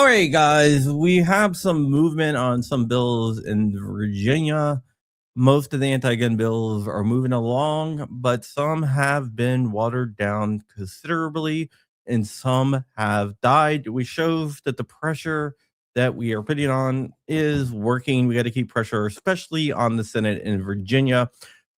right, guys, we have some movement on some bills in Virginia. Most of the anti-gun bills are moving along, but some have been watered down considerably and some have died, which shows that the pressure that we are putting on is working. We got to keep pressure, especially on the Senate in Virginia.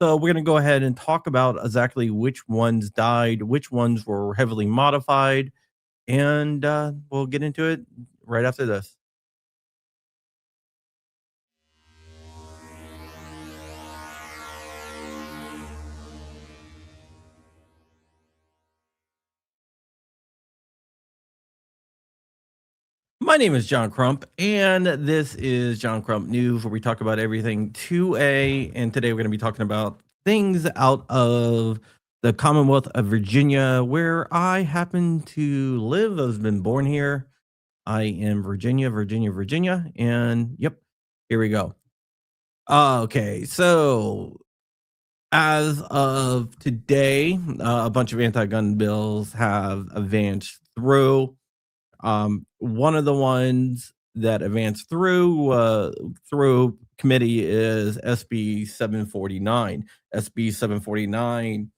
So we're going to go ahead and talk about exactly which ones died, which ones were heavily modified, and we'll get into it right after this. My name is John Crump, and this is John Crump News, where we talk about everything 2A. And today we're going to be talking about things out of the Commonwealth of Virginia, where I happen to live. I've been born here. I am Virginia. And yep, here we go. Okay, so as of today, a bunch of anti gun bills have advanced through. One of the ones that advanced through committee is SB 749. SB 749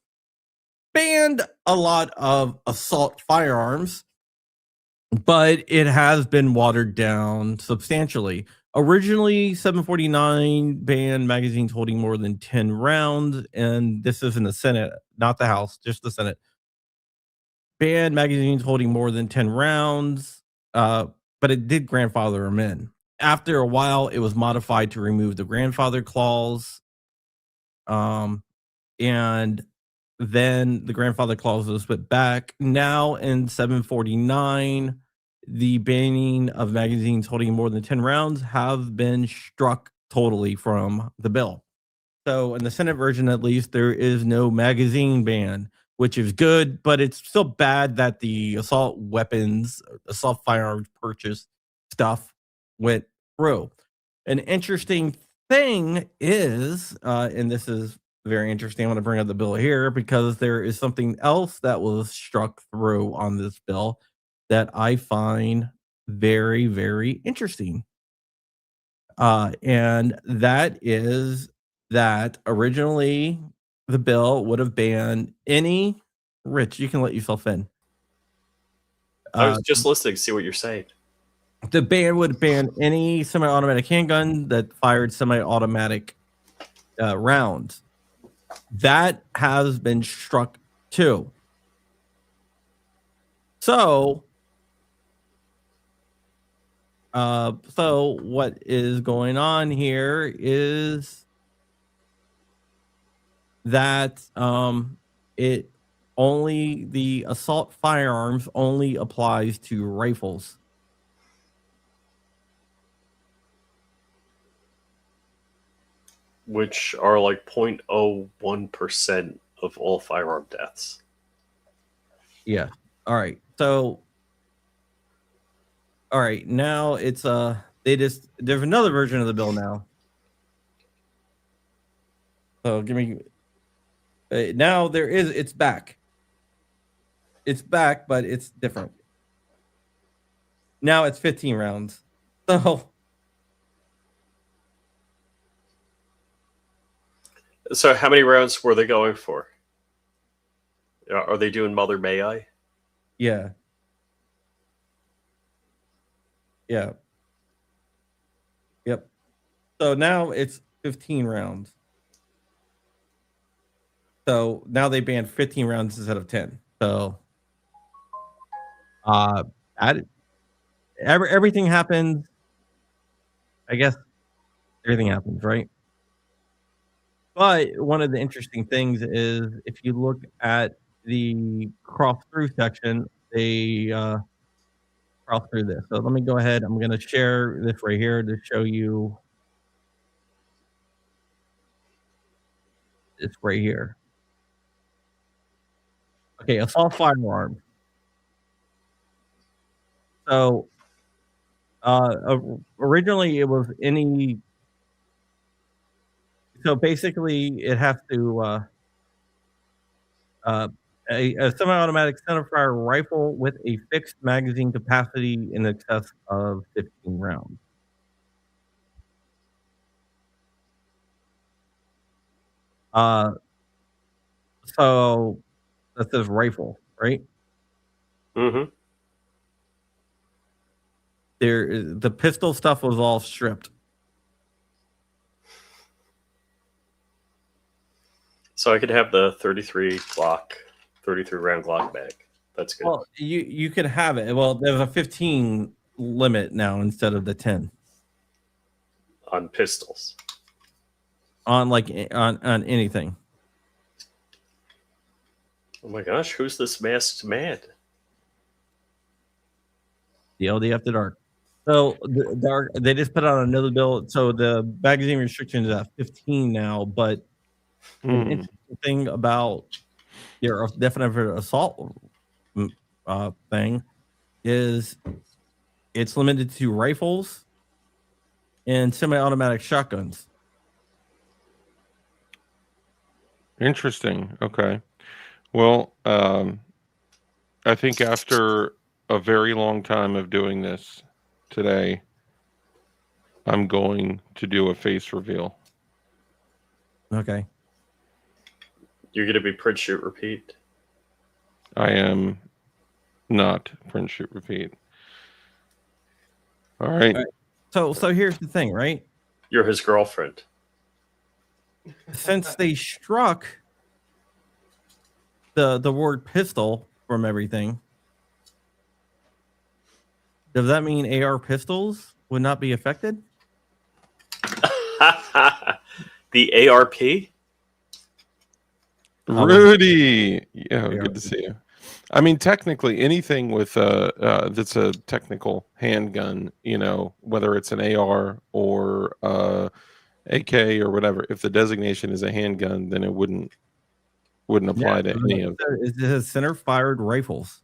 banned a lot of assault firearms, but it has been watered down substantially. Originally, 749 banned magazines holding more than 10 rounds, and this is in the Senate, not the House, just the Senate. Banned magazines holding more than 10 rounds, but it did grandfather them in. After a while, it was modified to remove the grandfather clause. And then the grandfather clause was put back. Now in 749, the banning of magazines holding more than 10 rounds have been struck totally from the bill. So in the Senate version, at least, there is no magazine ban, which is good, but it's still bad that the assault weapons, assault firearms purchase stuff went through. An interesting thing is, and this is very interesting, I want to bring up the bill here because there is something else that was struck through on this bill that I find very, very interesting. And that is that originally the bill would have banned any Rich, you can let yourself in. I was just listening to see what you're saying. The ban would ban any semi-automatic handgun that fired semi-automatic rounds. That has been struck too. So what is going on here is that it only the assault firearms only applies to rifles. Which are like 0.01% of all firearm deaths. Yeah. All right. So all right, now it's there's another version of the bill now. So give me now it's back. It's back, but it's different. Now it's 15 rounds. So how many rounds were they going for? Are they doing Mother May I? Yeah. Yeah. Yep. So now it's 15 rounds. So now they banned 15 rounds instead of 10. So everything happens. I guess everything happens, right? But one of the interesting things is if you look at the cross through section, they cross through this. So let me go ahead. I'm going to share this right here to show you this right here. Okay, assault firearm. So originally it was any. So basically, it has to A semi-automatic centerfire rifle with a fixed magazine capacity in excess of 15 rounds. So that says rifle, right? Mm-hmm. The pistol stuff was all stripped. So I could have the 33 round Glock bag. That's good. Well, you could have it. Well, there's a 15 limit now instead of the 10 On pistols. on on anything. Oh my gosh, who's this masked man? The LD After Dark. So they just put out another bill. So the magazine restriction is at 15 now. But an interesting thing about your definite assault thing is it's limited to rifles and semi-automatic shotguns. Interesting. Okay. Well, I think after a very long time of doing this today, I'm going to do a face reveal. Okay. You're going to be print, shoot, repeat. I am not print, shoot, repeat. All right. So here's the thing, right? You're his girlfriend. Since they struck the word pistol from everything, does that mean AR pistols would not be affected? The ARP? Rudy, yeah, good to see you. I mean, technically, anything with that's a technical handgun, you know, whether it's an AR or AK or whatever, if the designation is a handgun, then it wouldn't apply to any of. It says center-fired rifles.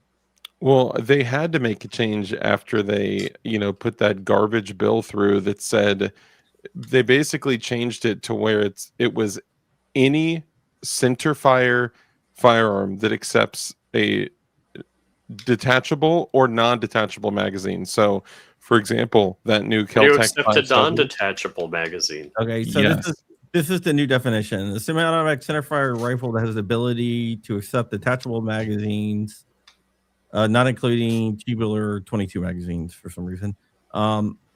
Well, they had to make a change after they, you know, put that garbage bill through that said they basically changed it to where it was any center fire firearm that accepts a detachable or non-detachable magazine. So, for example, that new You Keltec accept a non-detachable magazine. Okay, so this is the new definition. The semi-automatic center-fire rifle that has the ability to accept detachable magazines, not including tubular 22 magazines for some reason,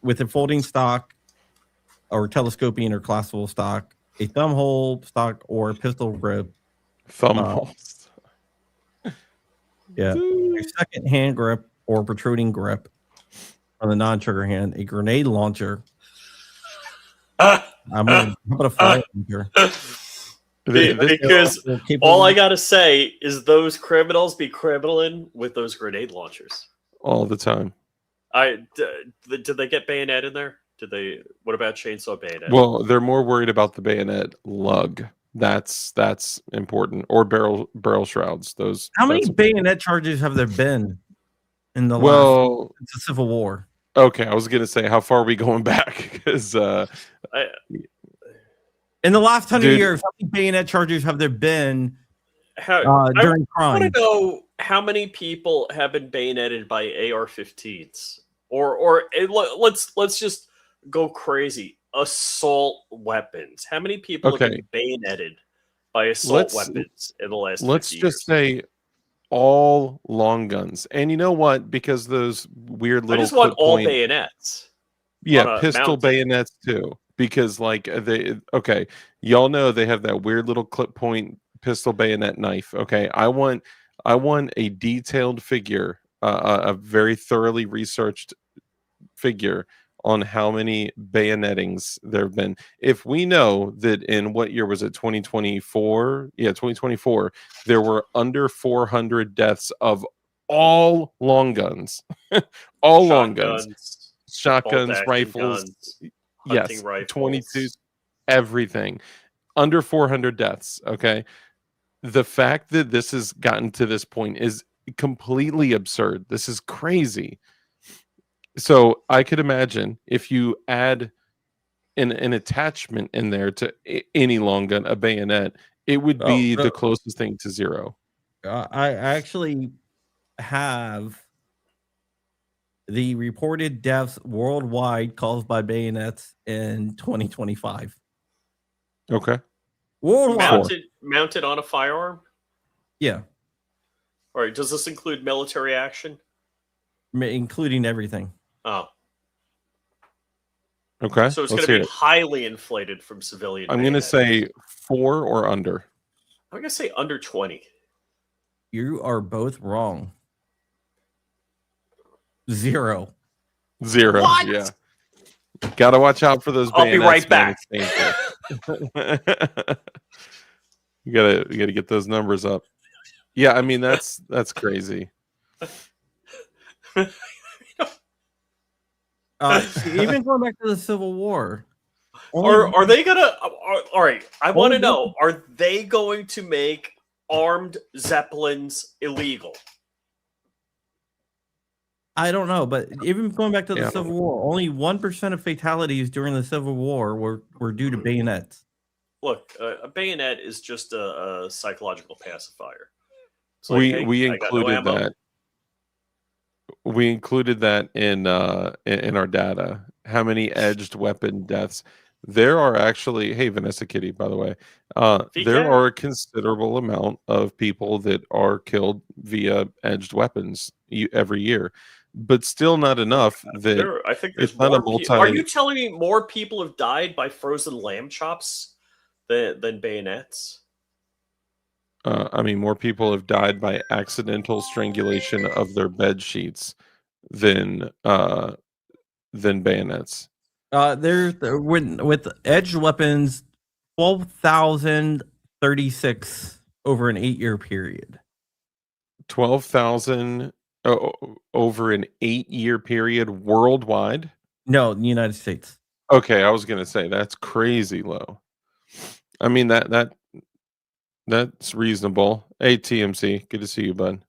with a folding stock or telescoping or collapsible stock, a thumb hole stock or pistol grip. Thumb holes. Yeah. A second hand grip or protruding grip on the non-trigger hand, a grenade launcher. I'm gonna put a fire launcher. Because all I gotta say is those criminals be criminaling with those grenade launchers all the time. Did they get bayonet in there? What about chainsaw bayonet? Well, they're more worried about the bayonet lug. That's important. Or barrel shrouds. Those. How many bayonet charges have there been in the last since the Civil War? Okay, I was gonna say, how far are we going back? Because in the last 100 years, how many bayonet charges have there been during crime? I want to know how many people have been bayoneted by AR-15s, or let's just go crazy. Assault weapons. How many people have been bayoneted by assault weapons in the last 50 years? Let's just say all long guns. And you know what? Because those weird little. I just want all bayonets. Yeah, pistol bayonets too. Because like y'all know they have that weird little clip point pistol bayonet knife. Okay, I want a detailed figure, a very thoroughly researched figure on how many bayonettings there have been. If we know that in what year was it, 2024? Yeah, 2024, there were under 400 deaths of all long guns. All long guns. Shotguns, rifles. Yes, rifles. 22s, everything. Under 400 deaths, okay? The fact that this has gotten to this point is completely absurd. This is crazy. So I could imagine if you add an attachment in there to any long gun, a bayonet, it would be the closest thing to zero. I actually have the reported deaths worldwide caused by bayonets in 2025. Okay. Worldwide. Mounted on a firearm? Yeah. All right. Does this include military action? Including everything. Oh. Okay. So it's going to be highly inflated from civilian. I'm going to say 4 or under. I'm going to say under 20. You are both wrong. 0. What? Yeah. Gotta watch out for those bayonets. I'll be right back. You gotta get those numbers up. Yeah, I mean that's crazy. Even going back to the Civil War. Are they gonna? All right, I want to know: are they going to make armed zeppelins illegal? I don't know, but even going back to the Civil War, only 1% of fatalities during the Civil War were due to bayonets. Look, a bayonet is just a psychological pacifier. We included that. We included that in our data. How many edged weapon deaths? There are actually, hey Vanessa Kitty, by the way, there are a considerable amount of people that are killed via edged weapons every year, but still not enough. I think there's more. Are you telling me more people have died by frozen lamb chops than bayonets? I mean, more people have died by accidental strangulation of their bed sheets than bayonets. There's with edged weapons, 12,036 over an 8-year period. 12,000 over an 8-year period worldwide? No, in the United States. Okay, I was gonna say that's crazy low. I mean that's reasonable. Hey TMC, good to see you, bud.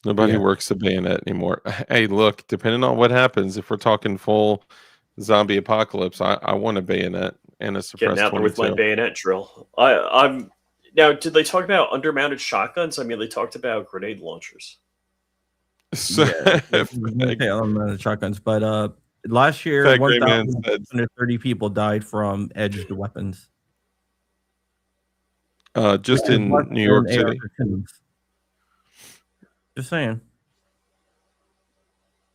Nobody works the bayonet anymore. Hey, look, depending on what happens, if we're talking full zombie apocalypse, I want a bayonet and a suppressed 22. Getting out there with my bayonet drill. I'm now. Did they talk about undermounted shotguns? I mean, they talked about grenade launchers. Undermounted shotguns, but last year, 1,130 people died from edged weapons. Just in New York City. Just saying.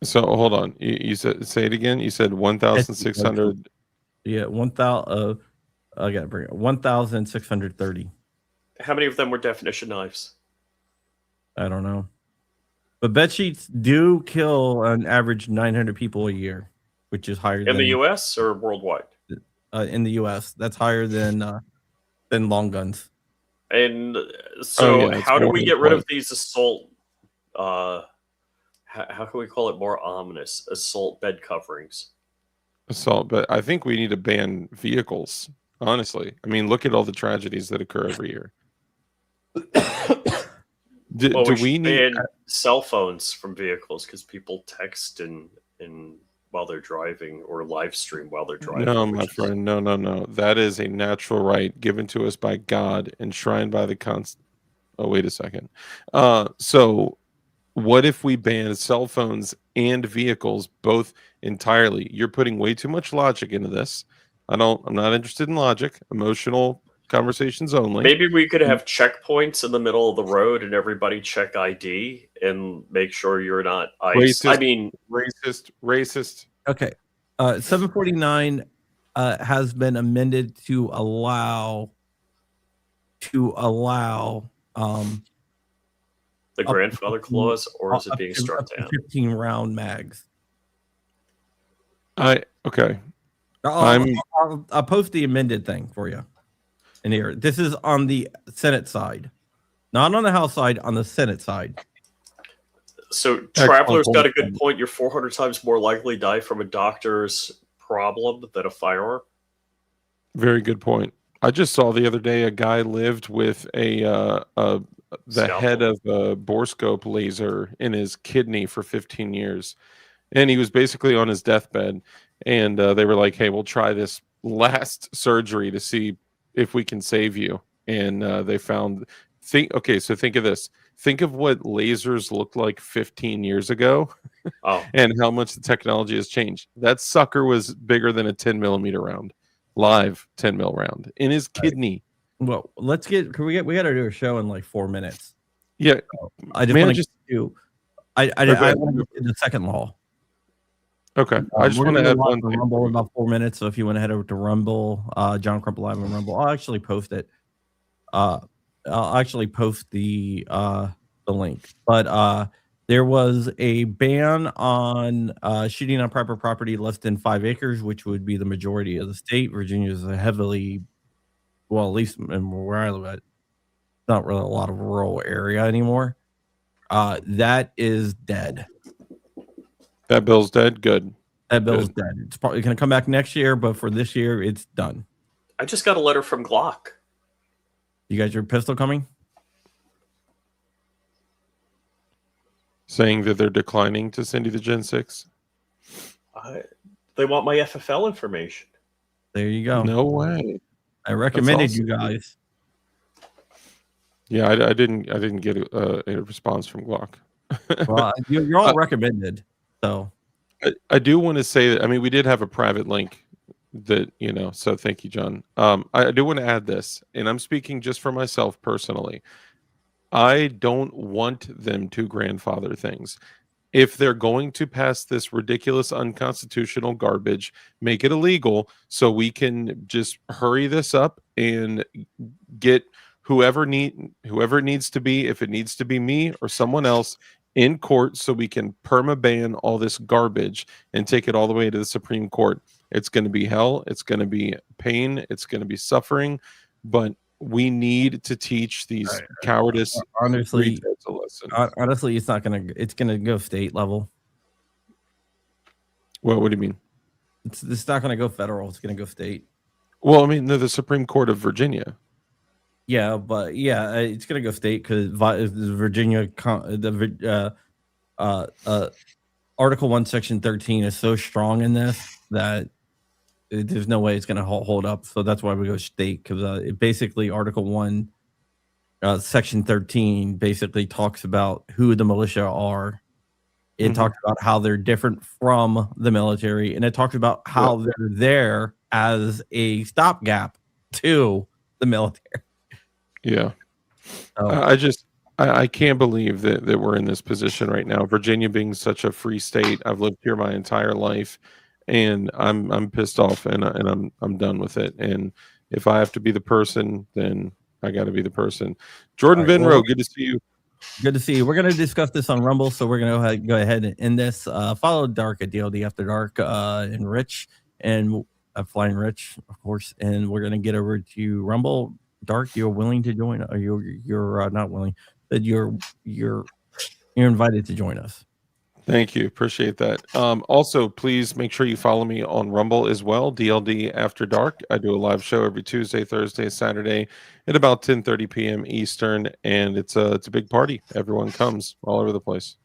So hold on. You said, say it again. You said 1,600. Yeah, 1,000. I gotta bring it. 1,630. How many of them were definition knives? I don't know. But bed sheets do kill an average 900 people a year, which is higher in the U.S. or worldwide. In the U.S., that's higher than long guns. And so, how do we get rid of these assault? How can we call it more ominous? Assault bed coverings. Assault, but I think we need to ban vehicles. Honestly, I mean, look at all the tragedies that occur every year. Do we need cell phones from vehicles because people text and while they're driving or live stream while they're driving? No, my friend, no. That is a natural right given to us by God, enshrined by the Oh, wait a second. So what if we ban cell phones and vehicles both entirely? You're putting way too much logic into this. I'm not interested in logic. Emotional conversations only. Maybe we could have checkpoints in the middle of the road and everybody check ID and make sure you're not ICE. Racist. Okay. 749 has been amended to allow the grandfather clause, or is it being struck down? 15 round mags. Okay. I'll post the amended thing for you in here. This is on the Senate side, not on the House side, on the Senate side. So Traveler's got a good point. You're 400 times more likely to die from a doctor's problem than a firearm. Very good point. I just saw the other day a guy lived with the head of a borescope laser in his kidney for 15 years. And he was basically on his deathbed. And they were like, hey, we'll try this last surgery to see if we can save you. And they found Okay, so think of this. Think of what lasers looked like 15 years ago and how much the technology has changed. That sucker was bigger than a 10mm round, live 10mm round in his kidney. Well, we got to do a show in like 4 minutes. Yeah. So I just want to do the second law. Okay. I just want to add one thing. Rumble in about 4 minutes. So if you want to head over to Rumble, John Crump Live on Rumble, I'll actually post it. I'll actually post the link. But there was a ban on shooting on private property less than 5 acres, which would be the majority of the state. Virginia is a heavily, well, at least where I live at, not really a lot of rural area anymore. That is dead. That bill's dead. Good. That bill's dead. It's probably going to come back next year, but for this year, it's done. I just got a letter from Glock. You got your pistol coming? Saying that they're declining to send you the Gen 6? They want my FFL information. There you go. No way. I recommended you guys. Yeah, I didn't get a response from Glock. Well, you're all recommended. So I do want to say that, I mean, we did have a private link that, so thank you, John. I do want to add this, and I'm speaking just for myself personally. I don't want them to grandfather things. If they're going to pass this ridiculous unconstitutional garbage, make it illegal so we can just hurry this up and get whoever it needs to be, if it needs to be me or someone else, in court so we can perma-ban all this garbage and take it all the way to the Supreme Court. It's going to be hell. It's going to be pain. It's going to be suffering. But we need to teach these cowardice. Honestly, it's not going to. It's going to go state level. Well, what do you mean? It's not going to go federal. It's going to go state. Well, I mean, the Supreme Court of Virginia. Yeah, but it's going to go state because Virginia, Article 1, Section 13 is so strong in this that there's no way it's going to hold up. So that's why we go state, because basically Article 1, Section 13 basically talks about who the militia are. It talks about how they're different from the military, and it talks about how they're there as a stopgap to the military. Yeah. I can't believe that we're in this position right now. Virginia being such a free state. I've lived here my entire life, and I'm pissed off, and I'm done with it. And if I have to be the person, then I got to be the person. Jordan Vinro, good to see you. Good to see you. We're going to discuss this on Rumble, so we're going to go ahead and end this. Follow Dark at DLD After Dark and Rich, and Flying Rich, of course. And we're going to get over to Rumble. Dark, you're willing to join, or you're not willing, but you're invited to join us. Thank you, appreciate that. Also, please make sure you follow me on Rumble as well, DLD After Dark. I do a live show every Tuesday, Thursday, Saturday at about 10:30 p.m. Eastern, and it's a big party. Everyone comes all over the place.